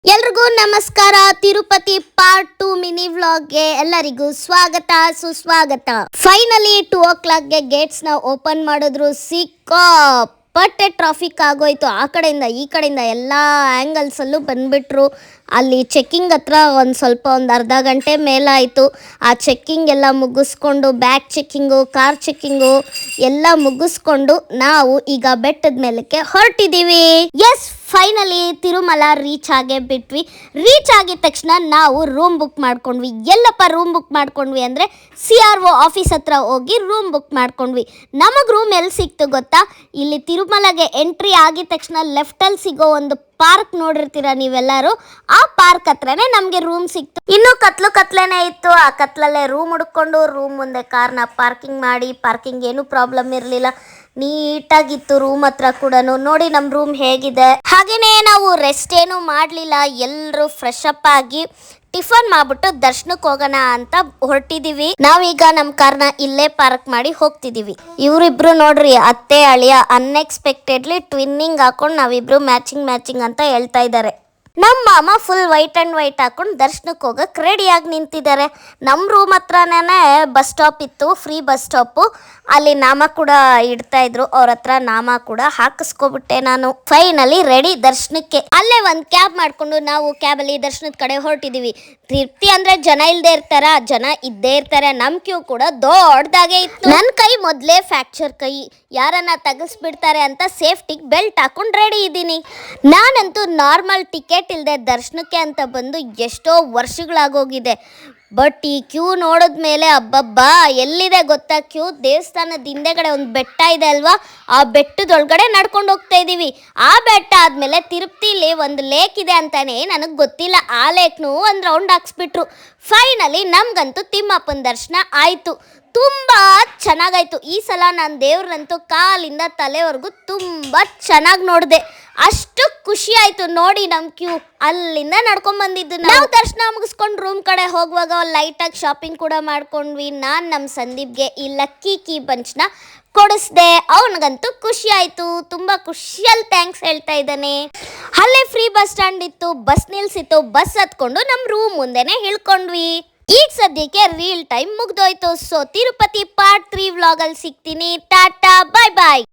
ಎಲ್ರಿಗೂ ನಮಸ್ಕಾರ. Tirupati part 2 mini ವ್ಲಾಗ್ಗೆ ಎಲ್ಲರಿಗೂ ಸ್ವಾಗತ ಸುಸ್ವಾಗತ. ಫೈನಲಿ 2 o'clockಗೆ ಗೇಟ್ಸ್ ನ ಓಪನ್ ಮಾಡಿದ್ರು. ಸಿಕ್ಕಾಪಟ್ಟೆ ಟ್ರಾಫಿಕ್ ಆಗೋಯ್ತು. ಆ ಕಡೆಯಿಂದ ಈ ಕಡೆಯಿಂದ ಎಲ್ಲ ಆ್ಯಂಗಲ್ಸ್ ಅಲ್ಲೂ ಬಂದ್ಬಿಟ್ರು. ಅಲ್ಲಿ ಚೆಕ್ಕಿಂಗ್ ಹತ್ರ ಒಂದು ಅರ್ಧ ಗಂಟೆ ಮೇಲಾಯಿತು. ಆ ಚೆಕ್ಕಿಂಗ್ ಎಲ್ಲ ಮುಗಿಸ್ಕೊಂಡು ಬ್ಯಾಗ್ ಚೆಕ್ಕಿಂಗು, ಕಾರ್ ಚೆಕ್ಕಿಂಗು ಎಲ್ಲ ಮುಗಿಸ್ಕೊಂಡು ನಾವು ಈಗ ಬೆಟ್ಟದ ಮೇಲಕ್ಕೆ ಹೊರಟಿದ್ದೀವಿ. ಎಸ್, ಫೈನಲಿ ತಿರುಮಲ ರೀಚ್ ಆಗೇ ಬಿಟ್ವಿ. ರೀಚ್ ಆಗಿದ ತಕ್ಷಣ ನಾವು ರೂಮ್ ಬುಕ್ ಮಾಡ್ಕೊಂಡ್ವಿ. ಎಲ್ಲಪ್ಪ ರೂಮ್ ಬುಕ್ ಮಾಡ್ಕೊಂಡ್ವಿ ಅಂದರೆ CRO ಆಫೀಸ್ ಹತ್ರ ಹೋಗಿ ರೂಮ್ ಬುಕ್ ಮಾಡ್ಕೊಂಡ್ವಿ. ನಮಗೆ ರೂಮ್ ಎಲ್ಲಿ ಸಿಕ್ತು ಗೊತ್ತಾ? ಇಲ್ಲಿ ತಿರುಮಲಗೆ ಎಂಟ್ರಿ ಆಗಿದ ತಕ್ಷಣ ಲೆಫ್ಟಲ್ಲಿ ಸಿಗೋ ಒಂದು ಪಾರ್ಕ್ ನೋಡಿರ್ತೀರ ನೀವೆಲ್ಲರೂ, ಆ ಪಾರ್ಕ್ ಹತ್ರನೇ ನಮಗೆ ರೂಮ್ ಸಿಕ್ತು. ಇನ್ನೂ ಕತ್ಲೇನೆ ಇತ್ತು. ಆ ಕತ್ಲಲ್ಲೇ ರೂಮ್ ಹುಡ್ಕೊಂಡು ರೂಮ್ ಮುಂದೆ ಕಾರ್ನ ಪಾರ್ಕಿಂಗ್ ಮಾಡಿ, ಪಾರ್ಕಿಂಗ್ ಏನು ಪ್ರಾಬ್ಲಮ್ ಇರಲಿಲ್ಲ, ನೀಟಾಗಿತ್ತು ರೂಮ್ ಹತ್ರ ಕೂಡ. ನೋಡಿ ನಮ್ಮ ರೂಮ್ ಹೇಗಿದೆ. ಹಾಗೇನೆ ನಾವು ರೆಸ್ಟ್ ಏನು ಮಾಡಲಿಲ್ಲ. ಎಲ್ಲರೂ ಫ್ರೆಶ್ ಅಪ್ ಆಗಿ ಟಿಫನ್ ಮಾಡ್ಬಿಟ್ಟು ದರ್ಶನಕ್ಕೆ ಹೋಗೋಣ ಅಂತ ಹೊರಟಿದೀವಿ. ನಾವೀಗ ನಮ್ಮ ಕಾರ್ನ ಇಲ್ಲೇ ಪಾರ್ಕ್ ಮಾಡಿ ಹೋಗ್ತಿದೀವಿ. ಇವರಿಬ್ರು ನೋಡ್ರಿ, ಅತ್ತೆ ಅಳಿಯ ಅನ್ಎಕ್ಸ್ಪೆಕ್ಟೆಡ್ಲಿ ಟ್ವಿನ್ನಿಂಗ್ ಹಾಕೊಂಡು ನಾವಿಬ್ರು ಮ್ಯಾಚಿಂಗ್ ಅಂತ ಹೇಳ್ತಾ ಇದ್ದಾರೆ. ನಮ್ಮ ಮಾಮ ಫುಲ್ ವೈಟ್ ಆ್ಯಂಡ್ ವೈಟ್ ಹಾಕೊಂಡು ದರ್ಶನಕ್ಕೆ ಹೋಗಕ್ಕೆ ರೆಡಿಯಾಗಿ ನಿಂತಿದ್ದಾರೆ. ನಮ್ಮ ರೂಮ್ ಹತ್ರನೇ ಬಸ್ ಸ್ಟಾಪ್ ಇತ್ತು, ಫ್ರೀ ಬಸ್ ಸ್ಟಾಪು. ಅಲ್ಲಿ ನಾಮ ಕೂಡ ಇಡ್ತಾ ಇದ್ರು. ಅವ್ರ ಹತ್ರ ನಾಮ ಕೂಡ ಹಾಕಿಸ್ಕೊಬಿಟ್ಟೆ ನಾನು. ಫೈನಲಿ ರೆಡಿ ದರ್ಶನಕ್ಕೆ. ಅಲ್ಲೇ ಒಂದು ಕ್ಯಾಬ್ ಮಾಡಿಕೊಂಡು ನಾವು ಕ್ಯಾಬಲ್ಲಿ ದರ್ಶನದ ಕಡೆ ಹೊರಟಿದ್ದೀವಿ. ತಿರುಪ್ತಿ ಅಂದರೆ ಜನ ಇಲ್ಲದೆ ಇರ್ತಾರ? ಜನ ಇದ್ದೇ ಇರ್ತಾರೆ. ನಮ್ಮ ಕ್ಯೂ ಕೂಡ ದೊಡ್ಡದಾಗೆ ಇತ್ತು. ನನ್ನ ಕೈ ಮೊದಲೇ ಫ್ರ್ಯಾಕ್ಚರ್ ಕೈ, ಯಾರನ್ನ ತೆಗೆಸ್ಬಿಡ್ತಾರೆ ಅಂತ ಸೇಫ್ಟಿಗೆ ಬೆಲ್ಟ್ ಹಾಕೊಂಡು ರೆಡಿ ಇದ್ದೀನಿ. ನಾನಂತೂ ನಾರ್ಮಲ್ ಟಿಕೆಟ್ ಇಲ್ಲದೆ ದರ್ಶನಕ್ಕೆ ಅಂತ ಬಂದು ಎಷ್ಟೋ ವರ್ಷಗಳಾಗೋಗಿದೆ. ಬಟ್ ಈ ಕ್ಯೂ ನೋಡಿದ್ಮೇಲೆ ಅಬ್ಬಬ್ಬಾ, ಎಲ್ಲಿದೆ ಗೊತ್ತಾ ಕ್ಯೂ? ದೇವಸ್ಥಾನದ ಹಿಂದೆಗಡೆ ಒಂದು ಬೆಟ್ಟ ಇದೆ ಅಲ್ವಾ, ಆ ಬೆಟ್ಟದೊಳಗಡೆ ನಡ್ಕೊಂಡು ಹೋಗ್ತಾ ಇದ್ದೀವಿ. ಆ ಬೆಟ್ಟ ಆದಮೇಲೆ ತಿರುಪ್ತಿಲಿ ಒಂದು ಲೇಕ್ ಇದೆ ಅಂತಾನೆ ನನಗೆ ಗೊತ್ತಿಲ್ಲ. ಆ ಲೇಕ್ನು ಒಂದು ರೌಂಡ್ ಹಾಕ್ಸ್ಬಿಟ್ರು. ಫೈನಲಿ ನಮಗಂತೂ ತಿಮ್ಮಪ್ಪನ ದರ್ಶನ ಆಯಿತು. ತುಂಬ ಚೆನ್ನಾಗಾಯಿತು. ಈ ಸಲ ನಾನು ದೇವ್ರನ್ನಂತೂ ಕಾಲಿಂದ ತಲೆವರೆಗೂ ತುಂಬ ಚೆನ್ನಾಗಿ ನೋಡಿದೆ. ಅಷ್ಟು ಖುಷಿ ಆಯಿತು ನೋಡಿ. ನಮ್ಮ ಕ್ಯೂ ಅಲ್ಲಿಂದ ನಡ್ಕೊಂಡ್ಬಂದಿದ್ದು. ನಾವು ದರ್ಶನ ಮುಗಿಸ್ಕೊಂಡು ರೂಮ್ ಕಡೆ ಹೋಗುವಾಗ ಲೈಟಾಗಿ ಶಾಪಿಂಗ್ ಕೂಡ ಮಾಡ್ಕೊಂಡ್ವಿ. ನಾನು ನಮ್ಮ ಸಂದೀಪ್ಗೆ ಈ ಲಕ್ಕಿ ಕೀ ಬಂಚ್ನ ಕೊಡಿಸ್ದೆ. ಅವನಿಗಂತೂ ಖುಷಿ ಆಯಿತು. ತುಂಬ ಖುಷಿಯಲ್ಲಿ ಥ್ಯಾಂಕ್ಸ್ ಹೇಳ್ತಾ ಇದ್ದಾನೆ. ಅಲ್ಲೇ ಫ್ರೀ ಬಸ್ ಸ್ಟ್ಯಾಂಡ್ ಇತ್ತು, ಬಸ್ ನಿಲ್ಸಿತ್ತು. ಬಸ್ ಹತ್ಕೊಂಡು ನಮ್ಮ ರೂಮ್ ಮುಂದೆನೆ ಇಳ್ಕೊಂಡ್ವಿ. ಈಗ ಸದ್ಯಕ್ಕೆ ರೀಲ್ ಟೈಮ್ ಮುಗ್ದೋಯ್ತು. ಸೊ ತಿರುಪತಿ ಪಾರ್ಟ್ 3 ವ್ಲಾಗಲ್ಲಿ ಸಿಗ್ತೀನಿ. ಟಾಟಾ, ಬಾಯ್ ಬಾಯ್.